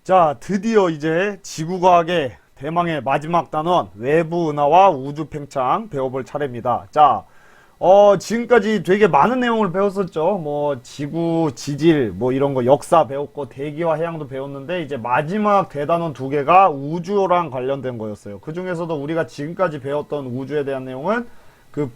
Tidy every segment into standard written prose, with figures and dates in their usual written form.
자, 드디어 이제 지구과학의 대망의 마지막 단원 외부 은하와 우주 팽창 배워볼 차례입니다. 자, 지금까지 되게 많은 내용을 배웠었죠. 뭐 지구, 지질, 뭐 이런 거 역사 배웠고 대기와 해양도 배웠는데 이제 마지막 대단원 두 개가 우주랑 관련된 거였어요. 그 중에서도 우리가 지금까지 배웠던 우주에 대한 내용은 그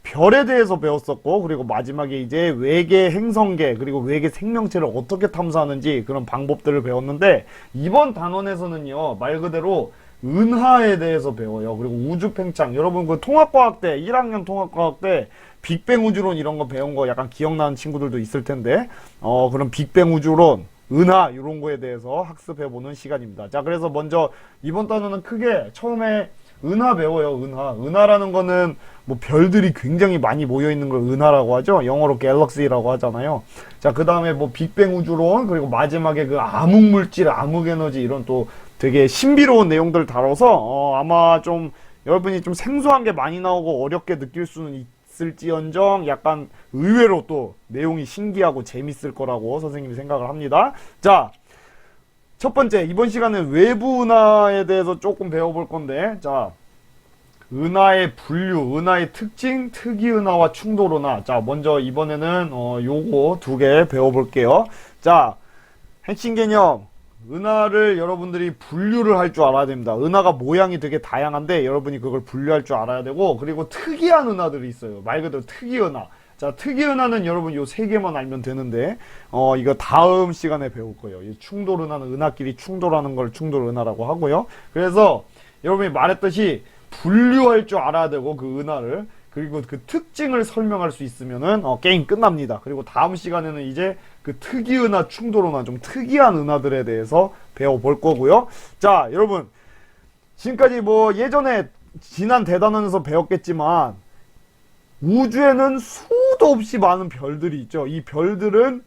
별에 대해서 배웠었고, 그리고 마지막에 이제 외계 행성계 그리고 외계 생명체를 어떻게 탐사하는지 그런 방법들을 배웠는데, 이번 단원에서는요 말 그대로 은하에 대해서 배워요. 그리고 우주 팽창, 여러분 그 통합과학 때 1학년 통합과학 때 빅뱅 우주론 이런 거 배운 거 약간 기억나는 친구들도 있을 텐데, 그런 빅뱅 우주론, 은하 이런 거에 대해서 학습해보는 시간입니다. 자, 그래서 먼저 이번 단원은 크게 처음에 은하 배워요. 은하라는 거는 뭐 별들이 굉장히 많이 모여있는 걸 은하라고 하죠. 영어로 갤럭시라고 하잖아요. 자, 그 다음에 뭐 빅뱅 우주론, 그리고 마지막에 그 암흑물질, 암흑에너지, 이런 또 되게 신비로운 내용들을 다뤄서 아마 좀 여러분이 좀 생소한 게 많이 나오고 어렵게 느낄 수는 있을지언정 약간 의외로 또 내용이 신기하고 재밌을 거라고 선생님이 생각을 합니다. 자, 첫 번째, 이번 시간은 외부 은하에 대해서 조금 배워볼 건데, 자, 은하의 분류, 은하의 특징, 특이 은하와 충돌 은하. 자, 먼저 이번에는 요거 두 개 배워볼게요. 자, 핵심 개념. 은하를 여러분들이 분류를 할 줄 알아야 됩니다. 은하가 모양이 되게 다양한데 여러분이 그걸 분류할 줄 알아야 되고, 그리고 특이한 은하들이 있어요. 말 그대로 특이 은하. 자, 특이 은하는 여러분 요 세 개만 알면 되는데, 이거 다음 시간에 배울 거예요. 이 충돌 은하는 은하끼리 충돌하는 걸 충돌 은하라고 하고요. 그래서 여러분이 말했듯이 분류할 줄 알아야 되고, 그 은하를, 그리고 그 특징을 설명할 수 있으면은 게임 끝납니다. 그리고 다음 시간에는 이제 그 특이 은하, 충돌 은하, 좀 특이한 은하들에 대해서 배워볼 거고요. 자, 여러분 지금까지 뭐 예전에 지난 대단원에서 배웠겠지만 우주에는 수도 없이 많은 별들이 있죠. 이 별들은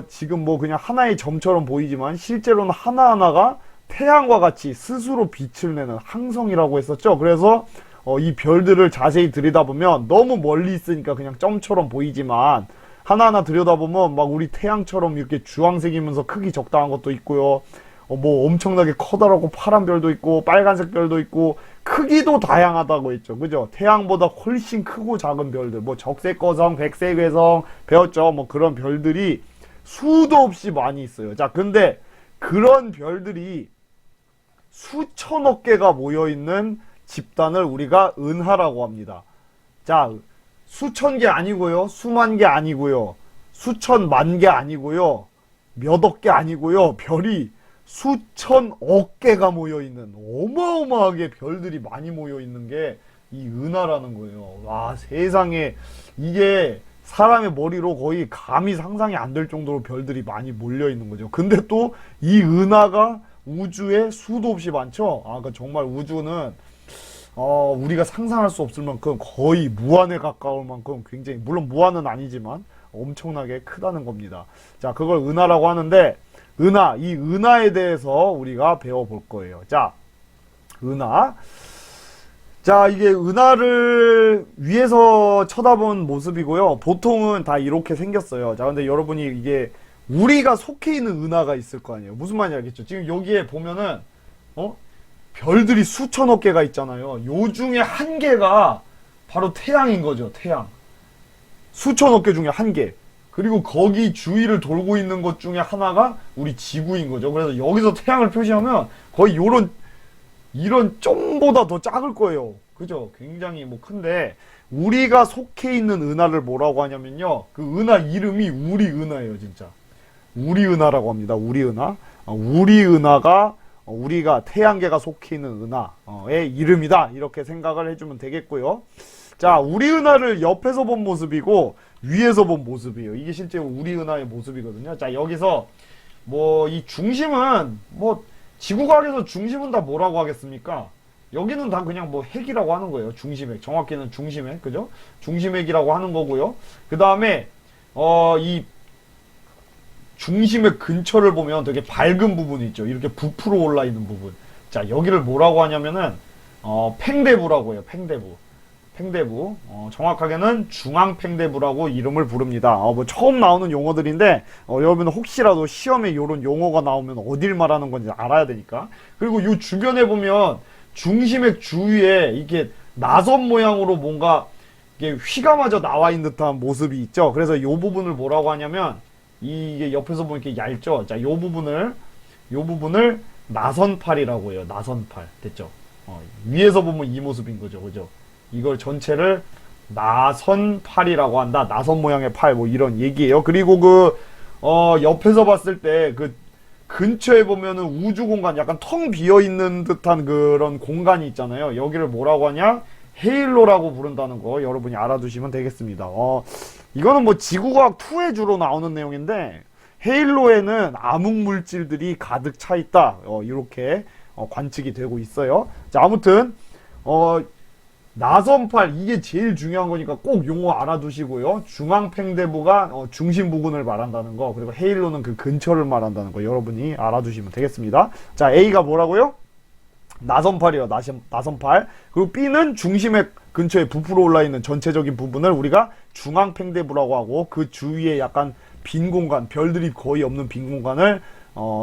지금 뭐 그냥 하나의 점처럼 보이지만 실제로는 하나하나가 태양과 같이 스스로 빛을 내는 항성이라고 했었죠. 그래서 이 별들을 자세히 들여다보면 너무 멀리 있으니까 그냥 점처럼 보이지만 하나하나 들여다보면 막 우리 태양처럼 이렇게 주황색이면서 크기 적당한 것도 있고요. 뭐 엄청나게 커다랗고 파란 별도 있고 빨간색 별도 있고 크기도 다양하다고 했죠. 그죠? 태양보다 훨씬 크고 작은 별들, 뭐 적색거성, 백색외성 배웠죠. 뭐 그런 별들이 수도 없이 많이 있어요. 자, 근데 그런 별들이 수천억 개가 모여있는 집단을 우리가 은하라고 합니다. 자, 수천 개 아니고요, 수만 개 아니고요, 수천만 개 아니고요, 몇억 개 아니고요, 별이 수천억 개가 모여있는, 어마어마하게 별들이 많이 모여있는 게 이 은하라는 거예요. 와, 세상에, 이게 사람의 머리로 거의 감히 상상이 안 될 정도로 별들이 많이 몰려있는 거죠. 근데 또 이 은하가 우주에 수도 없이 많죠. 그러니까 정말 우주는 우리가 상상할 수 없을 만큼 거의 무한에 가까울 만큼 굉장히, 물론 무한은 아니지만 엄청나게 크다는 겁니다. 자, 그걸 은하라고 하는데, 이 은하에 대해서 우리가 배워볼 거예요. 자, 은하. 자, 이게 은하를 위에서 쳐다본 모습이고요. 보통은 다 이렇게 생겼어요. 자, 근데 여러분이 이게 우리가 속해 있는 은하가 있을 거 아니에요. 무슨 말인지 알겠죠? 지금 여기에 보면은 별들이 수천억 개가 있잖아요. 요 중에 한 개가 바로 태양인 거죠. 태양. 수천억 개 중에 한 개. 그리고 거기 주위를 돌고 있는 것 중에 하나가 우리 지구인 거죠. 그래서 여기서 태양을 표시하면 거의 이런 점보다 더 작을 거예요. 그죠? 굉장히 뭐 큰데, 우리가 속해 있는 은하를 뭐라고 하냐면요, 그 은하 이름이 우리 은하예요. 진짜 우리 은하라고 합니다. 우리 은하. 우리 은하가 우리가 태양계가 속해 있는 은하의 이름이다, 이렇게 생각을 해주면 되겠고요. 자, 우리 은하를 옆에서 본 모습이고 위에서 본 모습이에요. 이게 실제 우리 은하의 모습이거든요. 자, 여기서 뭐 이 중심은, 뭐 지구과학에서 중심은 다 뭐라고 하겠습니까? 여기는 다 그냥 뭐 핵이라고 하는 거예요. 중심핵, 정확히는 중심핵, 그죠? 중심핵이라고 하는 거고요. 그 다음에 이 중심의 근처를 보면 되게 밝은 부분이 있죠. 이렇게 부풀어 올라 있는 부분. 자, 여기를 뭐라고 하냐면은 팽대부라고 해요. 팽대부. 팽대부, 정확하게는 중앙팽대부라고 이름을 부릅니다. 뭐 처음 나오는 용어들인데 여러분 혹시라도 시험에 이런 용어가 나오면 어딜 말하는 건지 알아야 되니까. 그리고 이 주변에 보면 중심액 주위에 이렇게 나선 모양으로 뭔가 이게 휘가 마저 나와 있는 듯한 모습이 있죠. 그래서 이 부분을 뭐라고 하냐면 이게 옆에서 보면 이렇게 얇죠. 자, 이 부분을 나선팔이라고 해요. 나선팔. 됐죠? 위에서 보면 이 모습인 거죠. 그죠? 이걸 전체를 나선팔이라고 한다. 나선 모양의 팔, 뭐 이런 얘기예요. 그리고 옆에서 봤을 때 그 근처에 보면은 우주 공간, 약간 텅 비어 있는 듯한 그런 공간이 있잖아요. 여기를 뭐라고 하냐? 헤일로라고 부른다는 거 여러분이 알아두시면 되겠습니다. 이거는 뭐 지구과학 2에 주로 나오는 내용인데, 헤일로에는 암흑 물질들이 가득 차 있다. 이렇게 관측이 되고 있어요. 자, 아무튼 나선팔, 이게 제일 중요한 거니까 꼭 용어 알아두시고요. 중앙팽대부가 중심 부근을 말한다는 거, 그리고 헤일로는 그 근처를 말한다는 거 여러분이 알아두시면 되겠습니다. 자, A가 뭐라고요? 나선팔이요. 나선팔. 그리고 B는 중심의 근처에 부풀어 올라 있는 전체적인 부분을 우리가 중앙팽대부라고 하고, 그 주위에 약간 빈 공간, 별들이 거의 없는 빈 공간을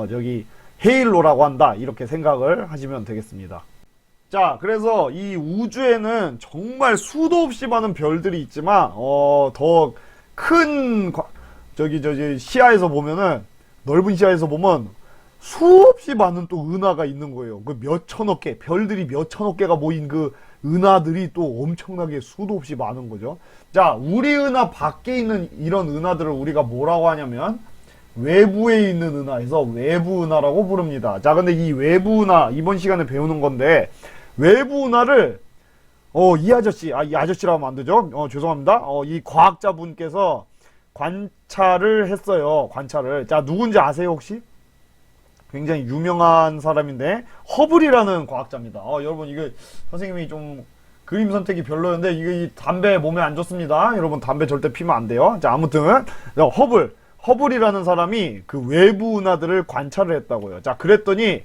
저기 헤일로라고 한다. 이렇게 생각을 하시면 되겠습니다. 자, 그래서 이 우주에는 정말 수도 없이 많은 별들이 있지만 더 큰 시야에서 보면은, 넓은 시야에서 보면 수없이 많은 또 은하가 있는 거예요. 그 몇천억 개, 별들이 몇천억 개가 모인 그 은하들이 또 엄청나게 수도 없이 많은 거죠. 자, 우리 은하 밖에 있는 이런 은하들을 우리가 뭐라고 하냐면 외부에 있는 은하에서 외부 은하라고 부릅니다. 자, 근데 이 외부 은하 이번 시간에 배우는 건데, 외부 은하를 이 아저씨라고 하면 안 되죠. 죄송합니다. 이 과학자분께서 관찰을 했어요. 관찰을. 자, 누군지 아세요, 혹시? 굉장히 유명한 사람인데, 허블이라는 과학자입니다. 여러분, 이거 선생님이 좀 그림 선택이 별로였는데, 이거 담배 몸에 안 좋습니다. 여러분, 담배 절대 피면 안 돼요. 자, 아무튼 허블이라는 사람이 그 외부 은하들을 관찰을 했다고요. 자, 그랬더니,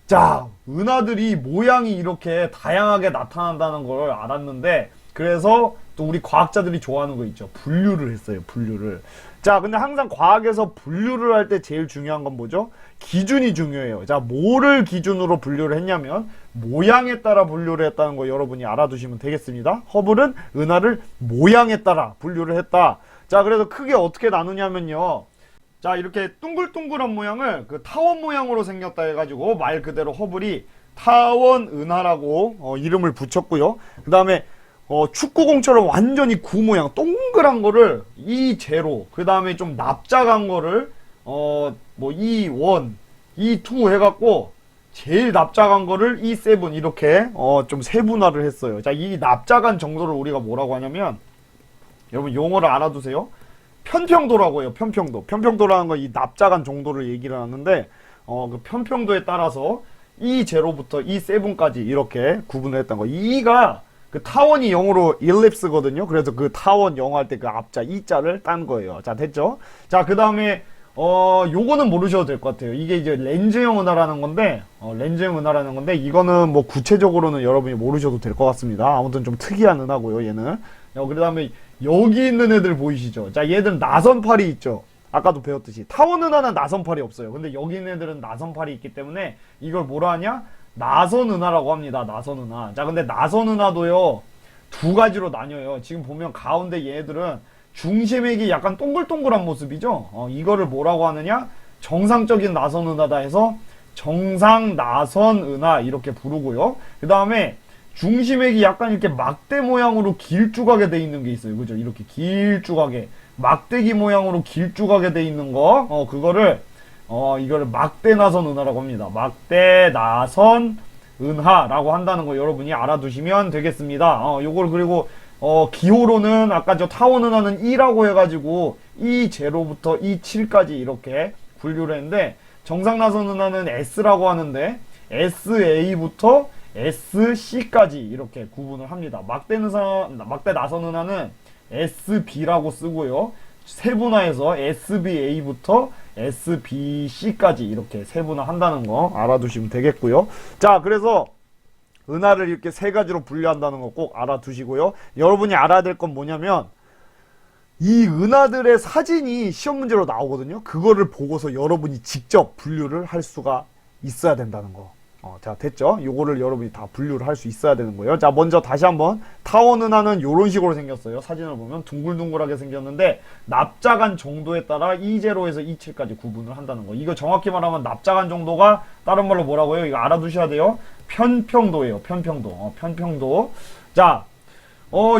자, 은하들이 모양이 이렇게 다양하게 나타난다는 걸 알았는데, 그래서 또 우리 과학자들이 좋아하는 거 있죠. 분류를 했어요. 분류를. 자, 근데 항상 과학에서 분류를 할 때 제일 중요한 건 뭐죠? 기준이 중요해요. 자, 뭐를 기준으로 분류를 했냐면 모양에 따라 분류를 했다는 거 여러분이 알아두시면 되겠습니다. 허블은 은하를 모양에 따라 분류를 했다. 자, 그래서 크게 어떻게 나누냐면요. 자, 이렇게 둥글둥글한 모양을 그 타원 모양으로 생겼다 해가지고 말 그대로 허블이 타원 은하라고 이름을 붙였고요. 그 다음에 축구공처럼 완전히 구 모양 동그란 거를 E0, 그 다음에 좀 납작한 거를 뭐 E1, E2 해갖고 제일 납작한 거를 E7, 이렇게 좀 세분화를 했어요. 자, 이 납작한 정도를 우리가 뭐라고 하냐면, 여러분 용어를 알아두세요. 편평도라고 해요. 편평도라는 건 이 납작한 정도를 얘기를 하는데, 그 편평도에 따라서 E0부터 E7까지 이렇게 구분을 했던 거. E가 그 타원이 영어로 일립스거든요. 그래서 그 타원 영어 할 때 그 앞자 E자를 딴 거예요. 자, 됐죠? 자, 그 다음에 요거는 모르셔도 될 것 같아요. 이게 이제 렌즈형 은하라는 건데, 이거는 뭐 구체적으로는 여러분이 모르셔도 될 것 같습니다. 아무튼 좀 특이한 은하고요, 얘는. 그 다음에 여기 있는 애들 보이시죠? 자, 얘들 나선팔이 있죠? 아까도 배웠듯이. 타원 은하는 나선팔이 없어요. 근데 여기 있는 애들은 나선팔이 있기 때문에 이걸 뭐라 하냐? 나선 은하라고 합니다. 나선 은하. 자, 근데 나선 은하도요, 두 가지로 나뉘어요. 지금 보면 가운데 얘들은 중심액이 약간 동글동글한 모습이죠. 이거를 뭐라고 하느냐? 정상적인 나선 은하다 해서 정상 나선 은하 이렇게 부르고요. 그 다음에 중심액이 약간 이렇게 막대 모양으로 길쭉하게 돼 있는 게 있어요. 그죠? 이렇게 길쭉하게 막대기 모양으로 길쭉하게 돼 있는 거, 그거를 이거를 막대 나선 은하라고 합니다. 막대 나선 은하라고 한다는 거 여러분이 알아두시면 되겠습니다. 요걸 그리고 기호로는 아까 저 타원 은하는 E라고 해가지고 E0부터 E7까지 이렇게 분류를 했는데, 정상 나선 은하는 S라고 하는데 SA부터 SC까지 이렇게 구분을 합니다. 막대 나선 은하는 SB라고 쓰고요. 세분화해서 SBA부터 SBC까지 이렇게 세분화 한다는 거 알아두시면 되겠고요. 자, 그래서 은하를 이렇게 세 가지로 분류한다는 거 꼭 알아두시고요. 여러분이 알아야 될 건 뭐냐면 이 은하들의 사진이 시험 문제로 나오거든요. 그거를 보고서 여러분이 직접 분류를 할 수가 있어야 된다는 거. 자, 됐죠? 요거를 여러분이 다 분류를 할 수 있어야 되는 거예요. 자, 먼저 다시 한번 타원 은하는 요런 식으로 생겼어요. 사진을 보면 둥글둥글하게 생겼는데 납작한 정도에 따라 E0에서 E7까지 구분을 한다는 거. 이거 정확히 말하면 납작한 정도가 다른 말로 뭐라고요? 이거 알아두셔야 돼요. 편평도예요. 편평도. 편평도. 자,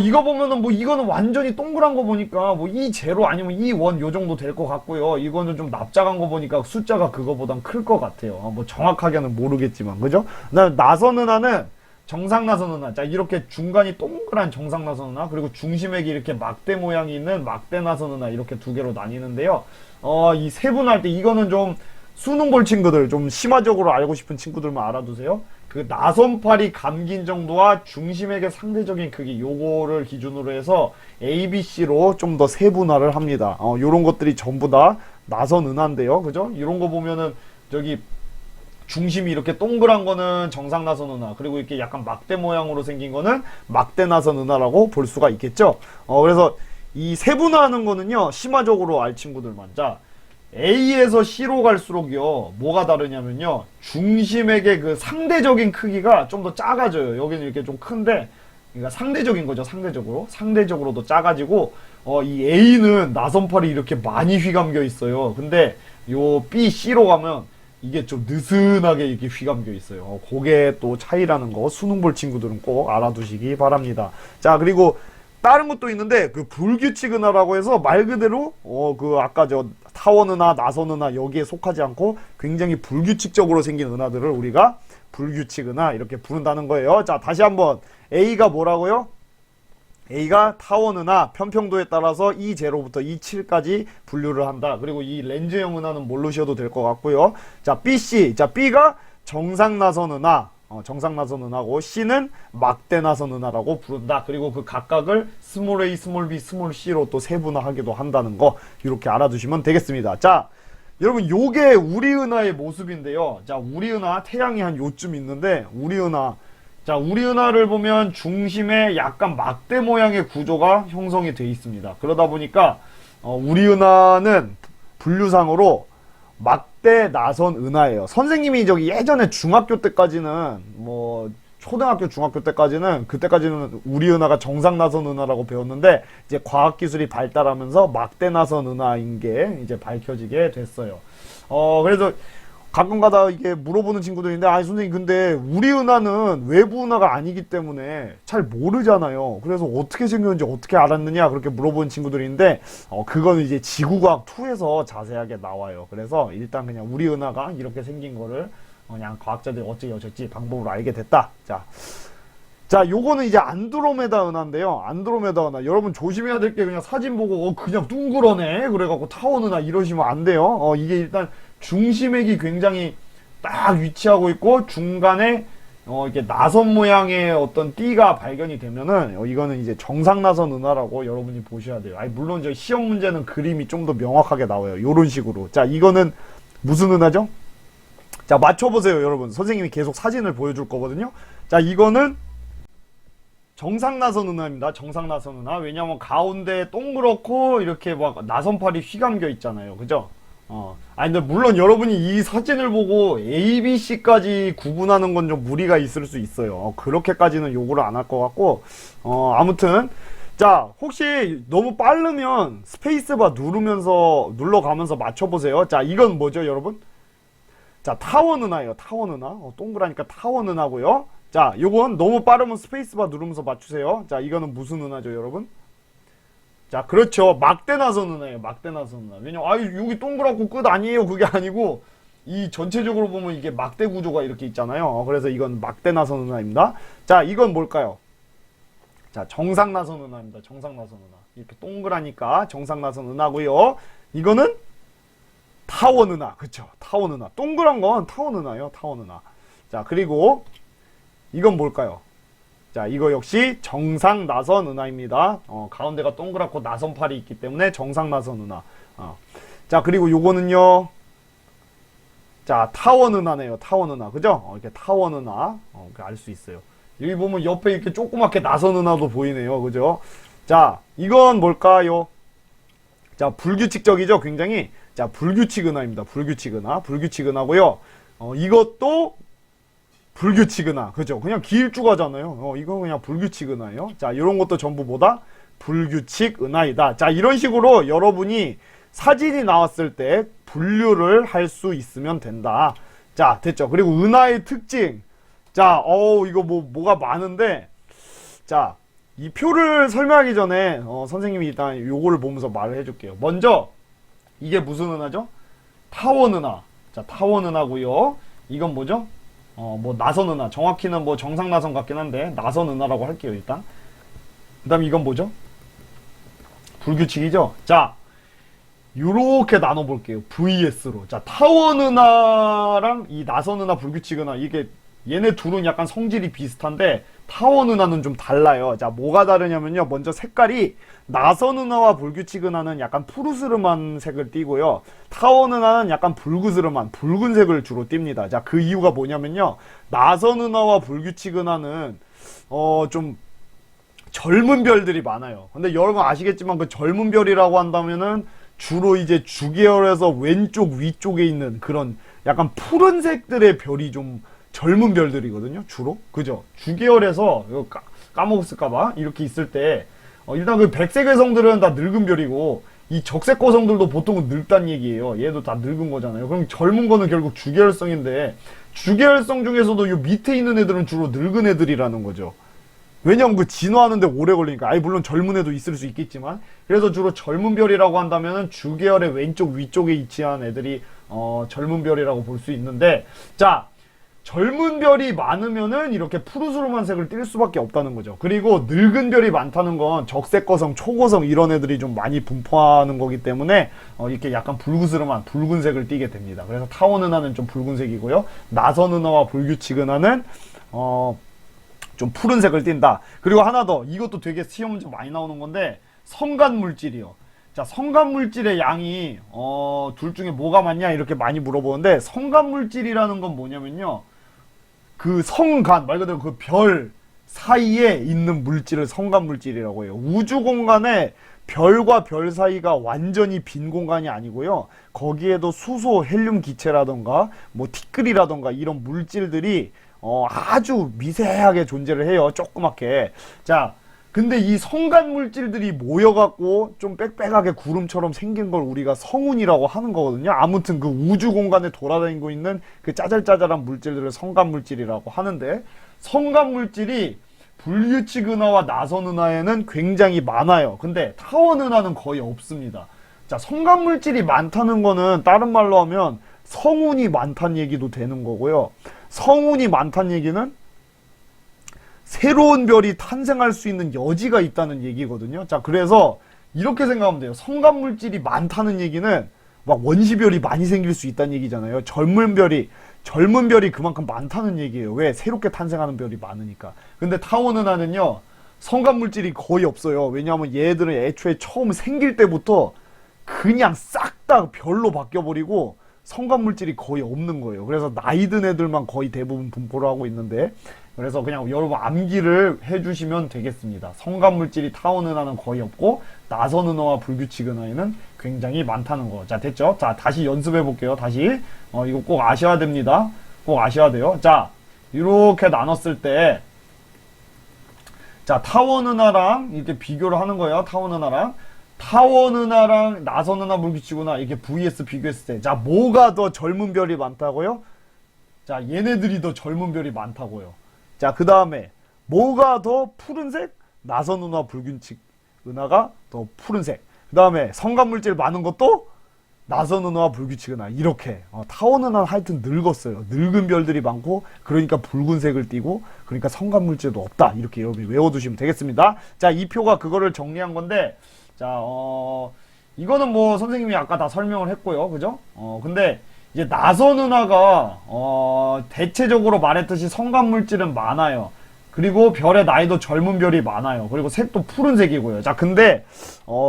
이거 보면은 뭐 이거는 완전히 동그란 거 보니까 뭐 E0 아니면 E1 요 정도 될 것 같고요. 이거는 좀 납작한 거 보니까 숫자가 그거보단 클 것 같아요. 뭐 정확하게는 모르겠지만, 그죠? 그다음에 나선 은하는 정상 나선 은하. 자, 이렇게 중간이 동그란 정상 나선 은하, 그리고 중심액이 이렇게 막대 모양이 있는 막대 나선 은하, 이렇게 두 개로 나뉘는데요. 이 세분할 때 이거는 좀 수능 볼 친구들, 좀 심화적으로 알고 싶은 친구들만 알아두세요. 그 나선팔이 감긴 정도와 중심액의 상대적인 크기, 요거를 기준으로 해서 A, B, C로 좀 더 세분화를 합니다. 요런 것들이 전부 다 나선 은하인데요. 그죠? 이런 거 보면은 저기 중심이 이렇게 동그란 거는 정상 나선 은하, 그리고 이렇게 약간 막대 모양으로 생긴 거는 막대 나선 은하라고 볼 수가 있겠죠. 그래서 이 세분화하는 거는요, 심화적으로 알 친구들만. 자, A에서 C로 갈수록요, 뭐가 다르냐면요, 중심액의 그 상대적인 크기가 좀 더 작아져요. 여기는 이렇게 좀 큰데, 그러니까 상대적인 거죠. 상대적으로도 작아지고, 이 A는 나선팔이 이렇게 많이 휘감겨 있어요. 근데 요 B, C로 가면 이게 좀 느슨하게 이렇게 휘감겨 있어요. 그게 또 차이라는 거 수능 볼 친구들은 꼭 알아두시기 바랍니다. 자, 그리고 다른 것도 있는데, 그 불규칙 은하라고 해서 말 그대로 그 아까 저 타원 은하, 나선 은하 여기에 속하지 않고 굉장히 불규칙적으로 생긴 은하들을 우리가 불규칙 은하 이렇게 부른다는 거예요. 자, 다시 한번 A가 뭐라고요? A가 타원 은하, 편평도에 따라서 E0부터 E7까지 분류를 한다. 그리고 이 렌즈형 은하는 모르셔도 될 것 같고요. 자, BC. 자, B가 정상 나선 은하, 정상 나선 은하고, C는 막대 나선 은하라고 부른다. 그리고 그 각각을 스몰 a, 스몰 b, 스몰 c로 또 세분화하기도 한다는 거 이렇게 알아두시면 되겠습니다. 자, 여러분 요게 우리 은하의 모습인데요. 자, 우리 은하 태양이 한 요쯤 있는데, 우리 은하, 자, 우리 은하를 보면 중심에 약간 막대 모양의 구조가 형성이 되어 있습니다. 그러다 보니까 우리 은하는 분류상으로 막대 나선 은하예요. 선생님이 저기 예전에 중학교 때까지는, 뭐 초등학교 중학교 때까지는, 그때까지는 우리 은하가 정상 나선 은하라고 배웠는데, 이제 과학 기술이 발달하면서 막대 나선 은하인 게 이제 밝혀지게 됐어요. 그래서 가끔 가다 이게 물어보는 친구들인데, 아니 선생님 근데 우리 은하는 외부 은하가 아니기 때문에 잘 모르잖아요. 그래서 어떻게 생겼는지 어떻게 알았느냐 그렇게 물어보는 친구들인데, 그거는 이제 지구과학 2에서 자세하게 나와요. 그래서 일단 그냥 우리 은하가 이렇게 생긴 거를 그냥 과학자들이 어찌 방법으로 알게 됐다. 자, 요거는 이제 안드로메다 은하인데요. 안드로메다 은하. 여러분 조심해야 될 게, 그냥 사진 보고 그냥 둥그러네 그래갖고 타원 은하 이러시면 안 돼요. 이게 일단 중심액이 굉장히 딱 위치하고 있고, 중간에 이렇게 나선 모양의 어떤 띠가 발견이 되면은 이거는 이제 정상 나선 은하라고 여러분이 보셔야 돼요. 아니 물론 저 시험 문제는 그림이 좀 더 명확하게 나와요. 요런 식으로. 자, 이거는 무슨 은하죠? 자, 맞춰보세요 여러분. 선생님이 계속 사진을 보여줄 거거든요. 자, 이거는 정상 나선 은하입니다. 정상 나선 은하. 왜냐면 가운데 동그랗고 이렇게 막 나선팔이 휘감겨 있잖아요. 그죠? 아니 근데 물론 여러분이 이 사진을 보고 A, B, C까지 구분하는 건 좀 무리가 있을 수 있어요. 그렇게까지는 요구를 안 할 것 같고, 아무튼 자, 혹시 너무 빠르면 스페이스바 눌러가면서 맞춰보세요. 자, 이건 뭐죠 여러분? 자, 타원 은하예요. 타원 은하. 동그라니까 타원 은하고요. 자, 요건 너무 빠르면 스페이스바 누르면서 맞추세요. 자, 이거는 무슨 은하죠 여러분? 자, 그렇죠. 막대 나선 은하예요. 막대 나선 은하. 왜냐면 여기 동그랗고 끝 아니에요. 그게 아니고 이 전체적으로 보면 이게 막대 구조가 이렇게 있잖아요. 그래서 이건 막대 나선 은하입니다. 자, 이건 뭘까요? 자, 정상 나선 은하입니다. 정상 나선 은하. 이렇게 동그라니까 정상 나선 은하고요. 이거는 타원 은하. 그쵸? 타원 은하. 동그란 건 타원 은하예요. 타원 은하. 자, 그리고 이건 뭘까요? 자, 이거 역시 정상 나선 은하입니다. 가운데가 동그랗고 나선팔이 있기 때문에 정상 나선 은하. 자, 그리고 요거는요. 자, 타원 은하네요. 타원 은하. 그죠? 이렇게 타원 은하. 알 수 있어요. 여기 보면 옆에 이렇게 조그맣게 나선 은하도 보이네요. 그죠? 자, 이건 뭘까요? 자, 불규칙적이죠, 굉장히. 자, 불규칙 은하입니다. 불규칙 은하. 불규칙 은하고요. 이것도 불규칙 은하. 그죠? 그냥 길쭉하잖아요. 이건 그냥 불규칙 은하예요. 자, 이런 것도 전부 뭐다? 불규칙 은하이다. 자, 이런 식으로 여러분이 사진이 나왔을 때 분류를 할 수 있으면 된다. 자, 됐죠? 그리고 은하의 특징. 자, 이거 뭐가 많은데. 자, 이 표를 설명하기 전에, 선생님이 일단 요거를 보면서 말을 해줄게요. 먼저, 이게 무슨 은하죠? 타원 은하. 자, 타원 은하고요. 이건 뭐죠? 뭐 나선 은하. 정확히는 뭐 정상 나선 같긴 한데 나선 은하라고 할게요, 일단. 그다음에 이건 뭐죠? 불규칙이죠. 자, 요렇게 나눠 볼게요. VS로. 자, 타원 은하랑 이 나선 은하, 불규칙 은하, 이게 얘네 둘은 약간 성질이 비슷한데 타원 은하는 좀 달라요. 자, 뭐가 다르냐면요. 먼저 색깔이 나선 은하와 불규칙 은하는 약간 푸르스름한 색을 띠고요. 타원 은하는 약간 붉으스름한 붉은색을 주로 띱니다. 자, 그 이유가 뭐냐면요. 나선 은하와 불규칙 은하는 좀 젊은 별들이 많아요. 근데 여러분 아시겠지만 그 젊은 별이라고 한다면은 주로 이제 주계열에서 왼쪽 위쪽에 있는 그런 약간 푸른색들의 별이 좀 젊은 별들이거든요. 주로. 그죠? 주계열에서 이거 까먹었을까봐 이렇게 있을 때 일단 그 백색 외성들은 다 늙은 별이고 이 적색 거성들도 보통은 늙단 얘기예요. 얘도 다 늙은 거잖아요. 그럼 젊은 거는 결국 주계열성인데 주계열성 중에서도 요 밑에 있는 애들은 주로 늙은 애들이라는 거죠. 왜냐면 그 진화하는데 오래 걸리니까. 아니 물론 젊은 애도 있을 수 있겠지만 그래서 주로 젊은 별이라고 한다면은 주계열의 왼쪽 위쪽에 위치한 애들이 젊은 별이라고 볼 수 있는데 자 젊은 별이 많으면은 이렇게 푸르스름한 색을 띌 수밖에 없다는 거죠. 그리고 늙은 별이 많다는 건 적색거성, 초고성 이런 애들이 좀 많이 분포하는 거기 때문에 이렇게 약간 붉으스름한 붉은색을 띠게 됩니다. 그래서 타원 은하는 좀 붉은색이고요. 나선 은하와 불규칙 은하는 좀 푸른색을 띈다. 그리고 하나 더, 이것도 되게 시험 문제 많이 나오는 건데 성간 물질이요. 자, 성간 물질의 양이 둘 중에 뭐가 많냐 이렇게 많이 물어보는데 성간 물질이라는 건 뭐냐면요. 그 성간 말 그대로 그 별 사이에 있는 물질을 성간 물질이라고 해요. 우주 공간에 별과 별 사이가 완전히 빈 공간이 아니고요. 거기에도 수소, 헬륨 기체라던가 뭐 티끌이라던가 이런 물질들이 아주 미세하게 존재를 해요. 조그맣게. 자, 근데 이 성간 물질들이 모여갖고 좀 빽빽하게 구름처럼 생긴 걸 우리가 성운이라고 하는 거거든요. 아무튼 그 우주 공간에 돌아다니고 있는 그 짜잘짜잘한 물질들을 성간 물질이라고 하는데 성간 물질이 불규칙 은하와 나선 은하에는 굉장히 많아요. 근데 타원 은하는 거의 없습니다. 자, 성간 물질이 많다는 거는 다른 말로 하면 성운이 많다는 얘기도 되는 거고요. 성운이 많다는 얘기는 새로운 별이 탄생할 수 있는 여지가 있다는 얘기거든요. 자, 그래서 이렇게 생각하면 돼요. 성간 물질이 많다는 얘기는 막 원시별이 많이 생길 수 있다는 얘기잖아요. 젊은 별이 그만큼 많다는 얘기예요. 왜? 새롭게 탄생하는 별이 많으니까. 근데 타원 은하는요, 성간 물질이 거의 없어요. 왜냐하면 얘들은 애초에 처음 생길 때부터 그냥 싹 다 별로 바뀌어버리고 성간 물질이 거의 없는 거예요. 그래서 나이 든 애들만 거의 대부분 분포를 하고 있는데 그래서 그냥 여러분 암기를 해주시면 되겠습니다. 성간 물질이 타원 은하는 거의 없고 나선 은하와 불규칙 은하에는 굉장히 많다는 거. 자, 됐죠? 자, 다시 연습해 볼게요. 다시 이거 꼭 아셔야 됩니다. 꼭 아셔야 돼요. 자, 이렇게 나눴을 때 자, 타원 은하랑 이렇게 비교를 하는 거예요. 타원 은하랑 나선 은하, 불규칙 은하 이렇게 vs 비교했을 때 자, 뭐가 더 젊은 별이 많다고요? 자, 얘네들이 더 젊은 별이 많다고요. 자, 그 다음에 뭐가 더 푸른색? 나선 은하, 불규칙 은하가 더 푸른색. 그 다음에 성간 물질 많은 것도 나선 은하와 불규칙 은하. 이렇게 타원 은하는 하여튼 늙었어요. 늙은 별들이 많고 그러니까 붉은색을 띠고 그러니까 성간 물질도 없다. 이렇게 여러분이 외워두시면 되겠습니다. 자, 이 표가 그거를 정리한 건데 자, 이거는 뭐 선생님이 아까 다 설명을 했고요. 그죠? 근데 이제 나선 은하가 대체적으로 말했듯이 성간 물질은 많아요. 그리고 별의 나이도 젊은 별이 많아요. 그리고 색도 푸른색이고요. 자, 근데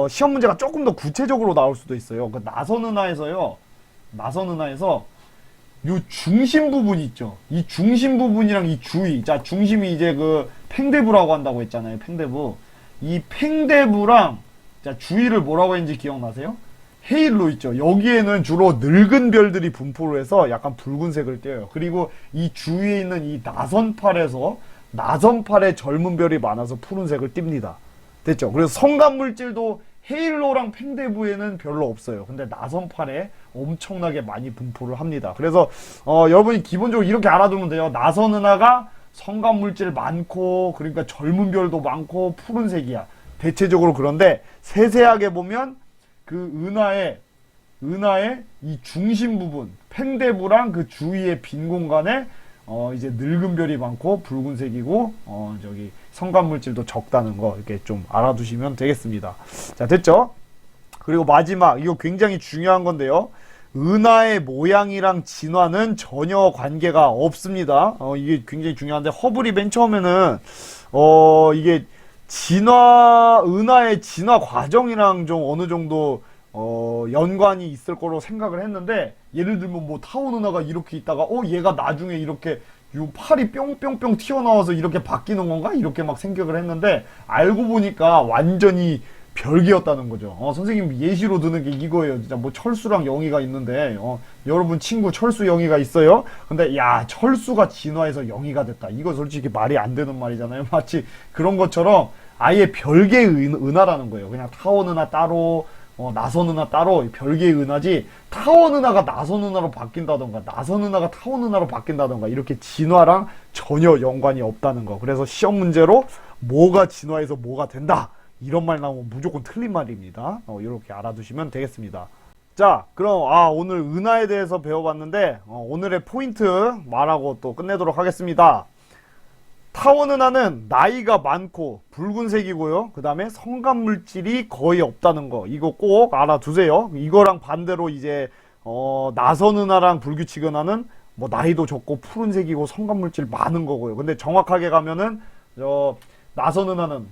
시험 문제가 조금 더 구체적으로 나올 수도 있어요. 그 나선 은하에서 요 중심 부분 있죠. 이 중심 부분이랑 이 주위. 자, 중심이 이제 그 팽대부라고 한다고 했잖아요. 팽대부. 이 팽대부랑 자, 주위를 뭐라고 했는지 기억나세요? 헤일로 있죠. 여기에는 주로 늙은 별들이 분포를 해서 약간 붉은색을 띄어요. 그리고 이 주위에 있는 이 나선팔에서 나선팔에 젊은 별이 많아서 푸른색을 띱니다. 됐죠? 그래서 성간물질도 헤일로랑 팽대부에는 별로 없어요. 근데 나선팔에 엄청나게 많이 분포를 합니다. 그래서 여러분이 기본적으로 이렇게 알아두면 돼요. 나선은하가 성간물질 많고 그러니까 젊은 별도 많고 푸른색이야. 대체적으로. 그런데 세세하게 보면 그 은하의 이 중심 부분 팽대부랑 그 주위의 빈 공간에 이제 늙은 별이 많고 붉은색이고 저기 성간물질도 적다는 거 이렇게 좀 알아두시면 되겠습니다. 자, 됐죠? 그리고 마지막 이거 굉장히 중요한 건데요. 은하의 모양이랑 진화는 전혀 관계가 없습니다. 이게 굉장히 중요한데 허블이 맨 처음에는 이게 은하의 진화 과정이랑 좀 어느 정도 연관이 있을 거로 생각을 했는데, 예를 들면 뭐 타원 은하가 이렇게 있다가 얘가 나중에 이렇게 요 팔이 뿅뿅뿅 튀어나와서 이렇게 바뀌는 건가? 이렇게 막 생각을 했는데, 알고 보니까 완전히 별개였다는 거죠. 선생님 예시로 드는 게 이거예요. 진짜 뭐 철수랑 영희가 있는데, 여러분 친구 철수 영희가 있어요. 근데 야, 철수가 진화해서 영희가 됐다. 이거 솔직히 말이 안 되는 말이잖아요. 마치 그런 것처럼 아예 별개의 은하라는 거예요. 그냥 타원 은하 따로, 나선 은하 따로 별개의 은하지, 타원 은하가 나선 은하로 바뀐다던가 나선 은하가 타원 은하로 바뀐다던가 이렇게 진화랑 전혀 연관이 없다는 거. 그래서 시험 문제로 뭐가 진화해서 뭐가 된다 이런 말 나오면 무조건 틀린 말입니다. 이렇게 알아두시면 되겠습니다. 자, 그럼 오늘 은하에 대해서 배워봤는데 오늘의 포인트 말하고 또 끝내도록 하겠습니다. 타원 은하는 나이가 많고 붉은색이고요. 그 다음에 성간물질이 거의 없다는 거, 이거 꼭 알아두세요. 이거랑 반대로 이제 나선 은하랑 불규칙 은하는 뭐 나이도 적고 푸른색이고 성간물질 많은 거고요. 근데 정확하게 가면은 나선 은하는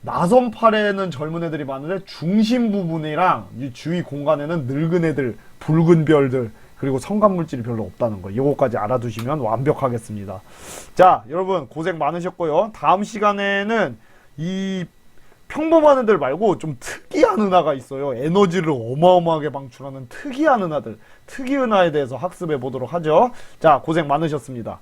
나선팔에는 젊은 애들이 많은데 중심 부분이랑 이 주위 공간에는 늙은 애들, 붉은 별들, 그리고 성간물질이 별로 없다는 거, 이거까지 알아두시면 완벽하겠습니다. 자, 여러분 고생 많으셨고요. 다음 시간에는 이 평범한 애들 말고 좀 특이한 은하가 있어요. 에너지를 어마어마하게 방출하는 특이한 은하들, 특이 은하에 대해서 학습해 보도록 하죠. 자, 고생 많으셨습니다.